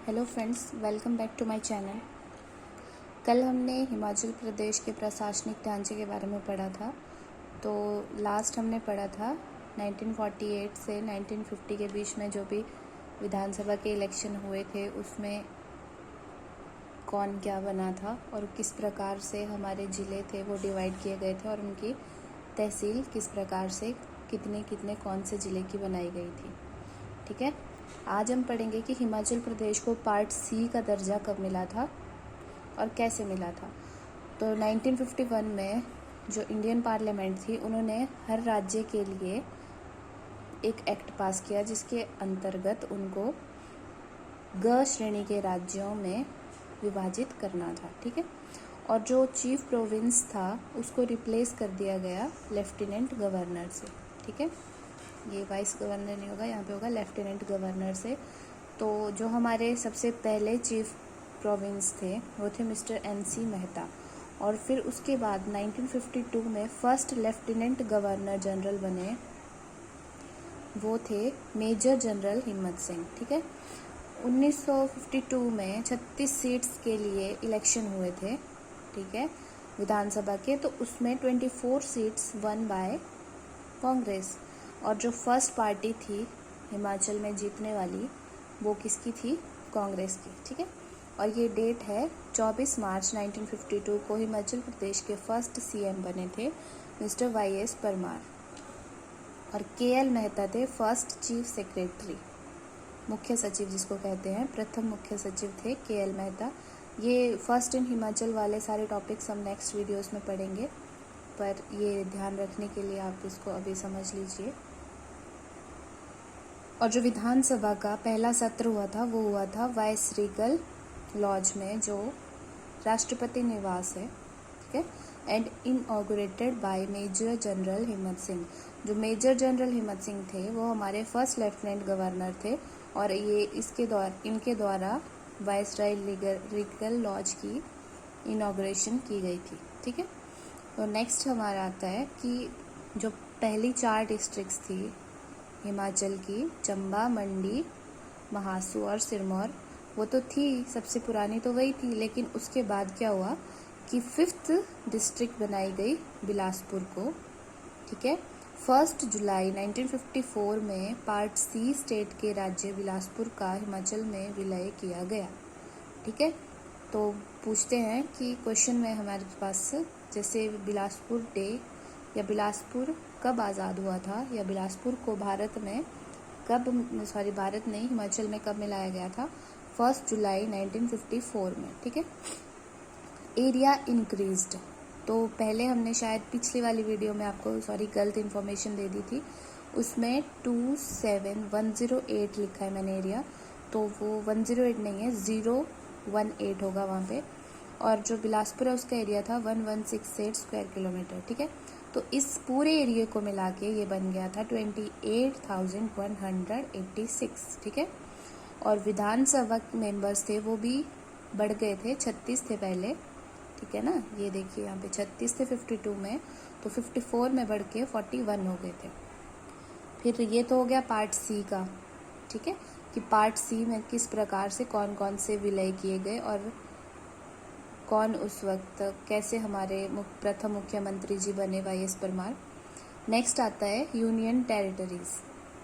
Hello friends, welcome back to my channel. कल हमने हिमाचल प्रदेश के प्रशासनिक ढांचे के बारे में पढ़ा था। तो लास्ट हमने पढ़ा था 1948 से 1950 के बीच में जो भी विधानसभा के इलेक्शन हुए थे उसमें कौन क्या बना था और किस प्रकार से हमारे ज़िले थे वो डिवाइड किए गए थे और उनकी तहसील किस प्रकार से कितने कितने कौन से ज़िले की बनाई गई थी। ठीक है, आज हम पढ़ेंगे कि हिमाचल प्रदेश को पार्ट सी का दर्जा कब मिला था और कैसे मिला था। तो 1951 में जो इंडियन पार्लियामेंट थी उन्होंने हर राज्य के लिए एक एक्ट पास किया जिसके अंतर्गत उनको ग श्रेणी के राज्यों में विभाजित करना था। ठीक है, और जो चीफ प्रोविंस था उसको रिप्लेस कर दिया गया लेफ्टिनेंट गवर्नर से। ठीक है, ये वाइस गवर्नर नहीं होगा, यहाँ पे होगा लेफ्टिनेंट गवर्नर से। तो जो हमारे सबसे पहले चीफ प्रोविंस थे वो थे मिस्टर NC मेहता, और फिर उसके बाद 1952 में फर्स्ट लेफ्टिनेंट गवर्नर जनरल बने वो थे मेजर जनरल हिम्मत सिंह। ठीक है, 1952 में 36 सीट्स के लिए इलेक्शन हुए थे। ठीक है, विधानसभा के, तो उसमें 24 सीट्स वन बाय कांग्रेस, और जो फर्स्ट पार्टी थी हिमाचल में जीतने वाली वो किसकी थी? कांग्रेस की। ठीक है, और ये डेट है 24 मार्च 1952 को हिमाचल प्रदेश के फर्स्ट CM बने थे मिस्टर YS परमार, और KL मेहता थे फर्स्ट चीफ सेक्रेटरी, मुख्य सचिव जिसको कहते हैं, प्रथम मुख्य सचिव थे KL मेहता। ये फर्स्ट इन हिमाचल वाले सारे टॉपिक्स हम नेक्स्ट वीडियोस में पढ़ेंगे, पर ये ध्यान रखने के लिए आप इसको अभी समझ लीजिए। और जो विधानसभा का पहला सत्र हुआ था वो हुआ था वाइस रीगल लॉज में, जो राष्ट्रपति निवास है। ठीक है, एंड इनऑगरेटेड बाय मेजर जनरल हिम्मत सिंह। जो मेजर जनरल हिम्मत सिंह थे वो हमारे फर्स्ट लेफ्टिनेंट गवर्नर थे, और ये इनके द्वारा वाइस रीगल लॉज की इनॉग्रेशन की गई थी। ठीक है, तो नेक्स्ट हमारा आता है कि जो पहली 4 डिस्ट्रिक्ट्स थी हिमाचल की, चंबा, मंडी, महासू और सिरमौर, वो तो थी, सबसे पुरानी तो वही थी, लेकिन उसके बाद क्या हुआ कि 5th डिस्ट्रिक्ट बनाई गई बिलासपुर को। ठीक है, 1 जुलाई 1954 में पार्ट C स्टेट के राज्य बिलासपुर का हिमाचल में विलय किया गया। ठीक है, तो पूछते हैं कि क्वेश्चन में हमारे पास जैसे बिलासपुर डे या बिलासपुर कब आज़ाद हुआ था, या बिलासपुर को भारत नहीं, हिमाचल में कब मिलाया गया था? 1 जुलाई 1954 में। ठीक है, एरिया इंक्रीज्ड, तो पहले हमने शायद पिछली वाली वीडियो में आपको गलत इन्फॉर्मेशन दे दी थी, उसमें 27108 लिखा है मैंने एरिया, तो वो 108 नहीं है, 018 होगा वहाँ पे, और जो बिलासपुर है उसका एरिया था 1168 स्क्वायर किलोमीटर। ठीक है, तो इस पूरे एरिया को मिला के ये बन गया था 28,186। ठीक है, और विधानसभा मेंबर्स थे वो भी बढ़ गए थे, 36 थे पहले। ठीक है ना, ये देखिए यहाँ पे 36 थे 52 में, तो 54 में बढ़ के 41 हो गए थे। फिर ये तो हो गया पार्ट C का। ठीक है, कि पार्ट C में किस प्रकार से कौन कौन से विलय किए गए और कौन उस वक्त कैसे हमारे प्रथम मुख्यमंत्री जी बने YS परमार। नेक्स्ट आता है यूनियन टेरिटरीज।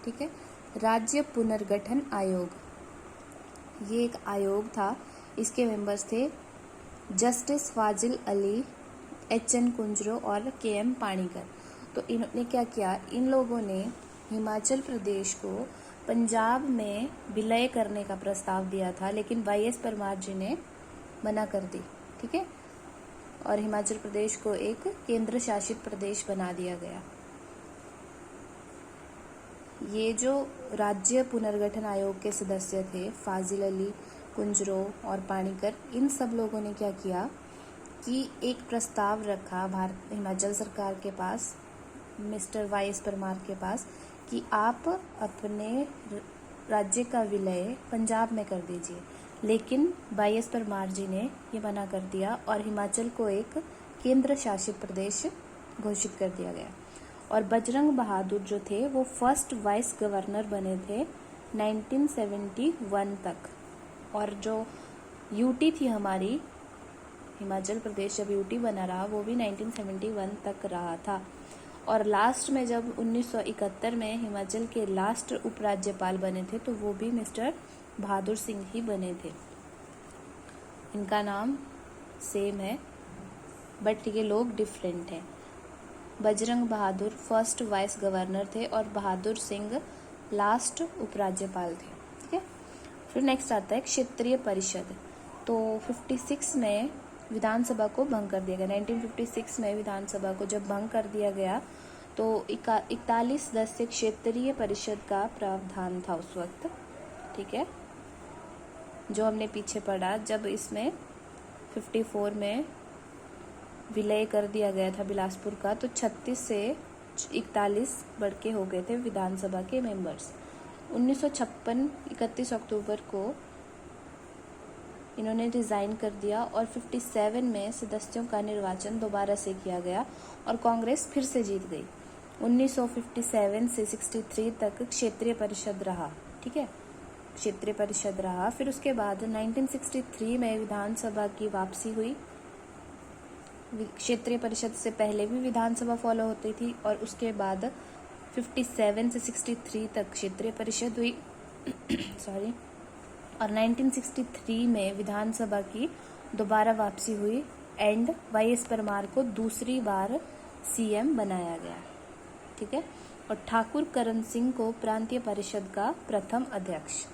ठीक है, राज्य पुनर्गठन आयोग, ये एक आयोग था, इसके मेंबर्स थे जस्टिस फाजिल अली, HN कुंजरो और KM पाणिकर। तो इन्होंने क्या किया, इन लोगों ने हिमाचल प्रदेश को पंजाब में विलय करने का प्रस्ताव दिया था, लेकिन YS परमार जी ने मना कर दी। ठीक है, और हिमाचल प्रदेश को एक केंद्र शासित प्रदेश बना दिया गया। ये जो राज्य पुनर्गठन आयोग के सदस्य थे फाजिल अली, कुंजरो और पाणिकर, इन सब लोगों ने क्या किया कि एक प्रस्ताव रखा हिमाचल सरकार के पास, मिस्टर YS परमार के पास, कि आप अपने राज्य का विलय पंजाब में कर दीजिए, लेकिन YS परमार जी ने ये मना कर दिया और हिमाचल को एक केंद्र शासित प्रदेश घोषित कर दिया गया। और बजरंग बहादुर जो थे वो फर्स्ट वाइस गवर्नर बने थे 1971 तक। और जो यूटी थी हमारी, हिमाचल प्रदेश जब यूटी बना रहा वो भी 1971 तक रहा था। और लास्ट में जब 1971 में हिमाचल के लास्ट उपराज्यपाल बने थे तो वो भी मिस्टर बहादुर सिंह ही बने थे। इनका नाम सेम है बट ये लोग डिफरेंट हैं। Bajrang Bahadur first vice governor थे और बहादुर सिंह लास्ट उपराज्यपाल थे। ठीक है, फिर नेक्स्ट आता है क्षेत्रीय परिषद। तो 56 में विधानसभा को भंग कर दिया गया। 1956 में विधानसभा को जब भंग कर दिया गया तो 41 सदस्य क्षेत्रीय परिषद का प्रावधान था उस वक्त। ठीक है, जो हमने पीछे पढ़ा जब इसमें 54 में विलय कर दिया गया था बिलासपुर का, तो 36 से 41 बढ़ के हो गए थे विधानसभा के मेंबर्स। 1956 31 अक्टूबर को इन्होंने रिजाइन कर दिया और 57 में सदस्यों का निर्वाचन दोबारा से किया गया और कांग्रेस फिर से जीत गई। 1957 से 63 तक क्षेत्रीय परिषद रहा। ठीक है, क्षेत्रीय परिषद रहा। फिर उसके बाद 1963 में विधानसभा की वापसी हुई। क्षेत्रीय परिषद से पहले भी विधानसभा फॉलो होती थी और उसके बाद 57 से 63 तक क्षेत्रीय परिषद हुई सॉरी। और 1963 में विधानसभा की दोबारा वापसी हुई एंड वाई.एस. परमार को दूसरी बार सीएम बनाया गया। ठीक है, और ठाकुर करण सिंह को प्रांतीय परिषद का प्रथम अध्यक्ष।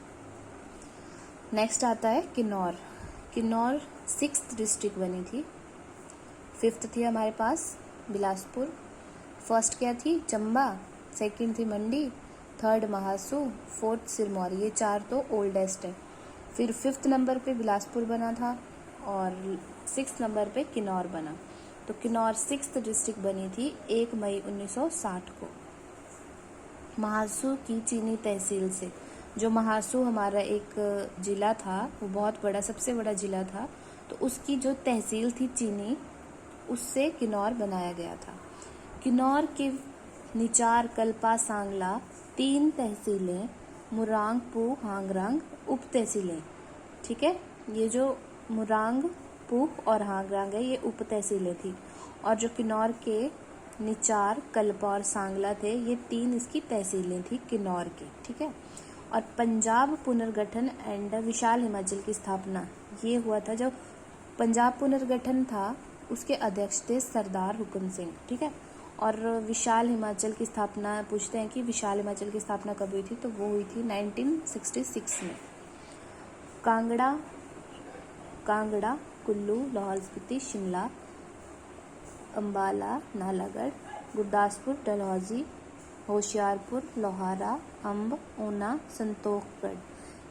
नेक्स्ट आता है किन्नौर। किन्नौर 6th डिस्ट्रिक्ट बनी थी। 5th थी हमारे पास बिलासपुर, फर्स्ट क्या थी चंबा, सेकंड थी मंडी, 3rd महासू, 4th सिरमौर। ये 4 तो ओल्डेस्ट है। फिर 5th नंबर पे बिलासपुर बना था और 6th नंबर पे किन्नौर बना। तो किन्नौर 6th डिस्ट्रिक्ट बनी थी 1 मई 1960 को महासू की चीनी तहसील से। जो महासू हमारा एक जिला था वो बहुत बड़ा, सबसे बड़ा जिला था, तो उसकी जो तहसील थी चीनी, उससे किन्नौर बनाया गया था। किन्नौर के निचार, कल्पा, सांगला 3 तहसीलें, मुरांग, पू, हांगरांग उप तहसीलें। ठीक है, ये जो मुरांग, पू और हांगरांग है ये उप तहसीलें थी और जो किन्नौर के निचार, कल्पा और सांगला थे ये 3 इसकी तहसीलें थी किन्नौर की। ठीक है, और पंजाब पुनर्गठन एंड विशाल हिमाचल की स्थापना ये हुआ था। जब पंजाब पुनर्गठन था उसके अध्यक्ष थे सरदार हुकुम सिंह। ठीक है, और विशाल हिमाचल की स्थापना पूछते हैं कि विशाल हिमाचल की स्थापना कब हुई थी, तो वो हुई थी 1966 में। कांगड़ा, कुल्लू, लाहौल स्पीति, शिमला, अम्बाला, नालागढ़, गुरदासपुर, डलहौजी, होशियारपुर, लोहारा, अम्ब, ऊना, संतोखगढ़।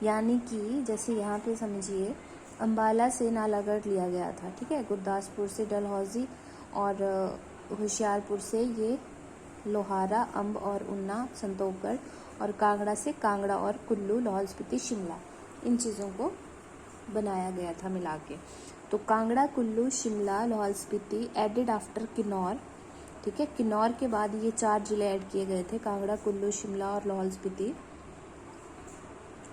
यानी कि जैसे यहाँ पे समझिए अम्बाला से नालागढ़ लिया गया था। ठीक है, गुरदासपुर से डलहौजी और होशियारपुर से ये लोहारा, अम्ब और ऊना, संतोखगढ़, और कांगड़ा से कांगड़ा और कुल्लू, लाहौल स्पीति, शिमला, इन चीज़ों को बनाया गया था मिला के। तो कांगड़ा, कुल्लू, शिमला, लाहौल स्पीति एडेड आफ्टर किन्नौर। ठीक है, किन्नौर के बाद ये 4 जिले ऐड किए गए थे, कांगड़ा, कुल्लू, शिमला और लाहौल स्पीति।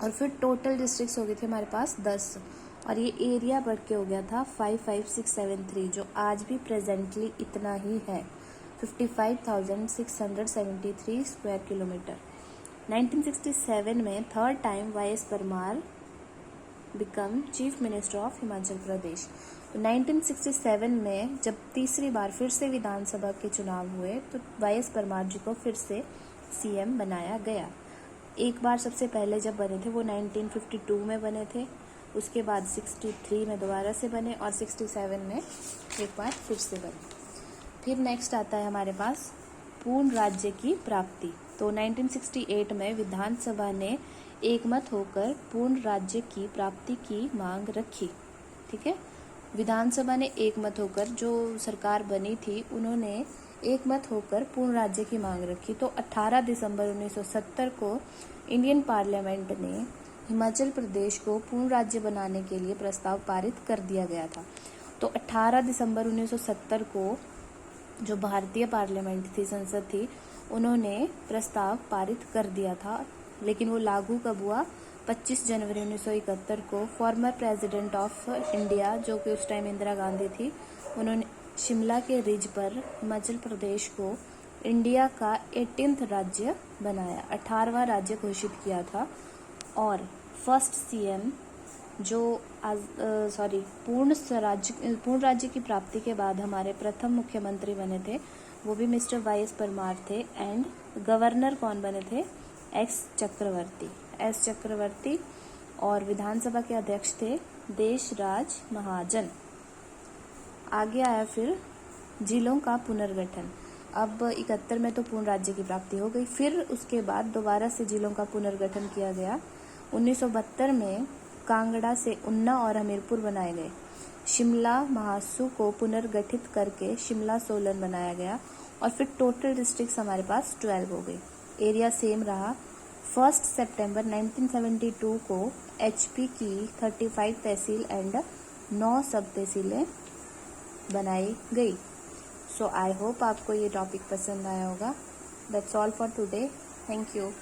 और फिर टोटल डिस्ट्रिक्ट्स हो गए थे हमारे पास 10 और ये एरिया बढ़ के हो गया था 55673, जो आज भी प्रेजेंटली इतना ही है, 55,673 स्क्वायर किलोमीटर। 1967 में 3rd time Y S. Parmar become chief minister of Himachal Pradesh. तो 1967 में जब तीसरी बार फिर से विधानसभा के चुनाव हुए तो वाई.एस. परमार जी को फिर से सीएम बनाया गया। एक बार सबसे पहले जब बने थे वो 1952 में बने थे, उसके बाद 63 में दोबारा से बने और 67 में एक बार फिर से बने। फिर नेक्स्ट आता है हमारे पास पूर्ण राज्य की प्राप्ति। तो 1968 में विधानसभा ने एकमत होकर पूर्ण राज्य की प्राप्ति की मांग रखी। ठीक है, विधानसभा ने एकमत होकर, जो सरकार बनी थी उन्होंने एकमत होकर पूर्ण राज्य की मांग रखी। तो 18 दिसंबर 1970 को इंडियन पार्लियामेंट ने हिमाचल प्रदेश को पूर्ण राज्य बनाने के लिए प्रस्ताव पारित कर दिया गया था। तो 18 दिसंबर 1970 को जो भारतीय पार्लियामेंट थी, संसद थी, उन्होंने प्रस्ताव पारित कर दिया था, लेकिन वो लागू कब हुआ 25 जनवरी 1971 को फॉर्मर प्रेसिडेंट ऑफ इंडिया, जो कि उस टाइम इंदिरा गांधी थी, उन्होंने शिमला के रिज पर हिमाचल प्रदेश को इंडिया का 18वां राज्य बनाया, 18वां राज्य घोषित किया था। और फर्स्ट सीएम जो पूर्ण राज्य की प्राप्ति के बाद हमारे प्रथम मुख्यमंत्री बने थे, वो भी मिस्टर वाई.एस. परमार थे। एंड गवर्नर कौन बने थे? एस चक्रवर्ती। और विधानसभा के अध्यक्ष थे देशराज महाजन। आगे आया फिर जिलों का पुनर्गठन। अब 71 में तो पूर्ण राज्य की प्राप्ति हो गई, फिर उसके बाद दोबारा से जिलों का पुनर्गठन किया गया। 1972 में कांगड़ा से ऊना और हमीरपुर बनाए गए। शिमला महासू को पुनर्गठित करके शिमला सोलन बनाया गया। और फिर टोटल डिस्ट्रिक्ट्स हमारे पास 12 हो गई। एरिया सेम रहा। 1 सितंबर 1972 को एचपी की 35 तहसील एंड 9 सब तहसीलें बनाई गई। सो आई होप आपको ये टॉपिक पसंद आया होगा। That's all for today. Thank you.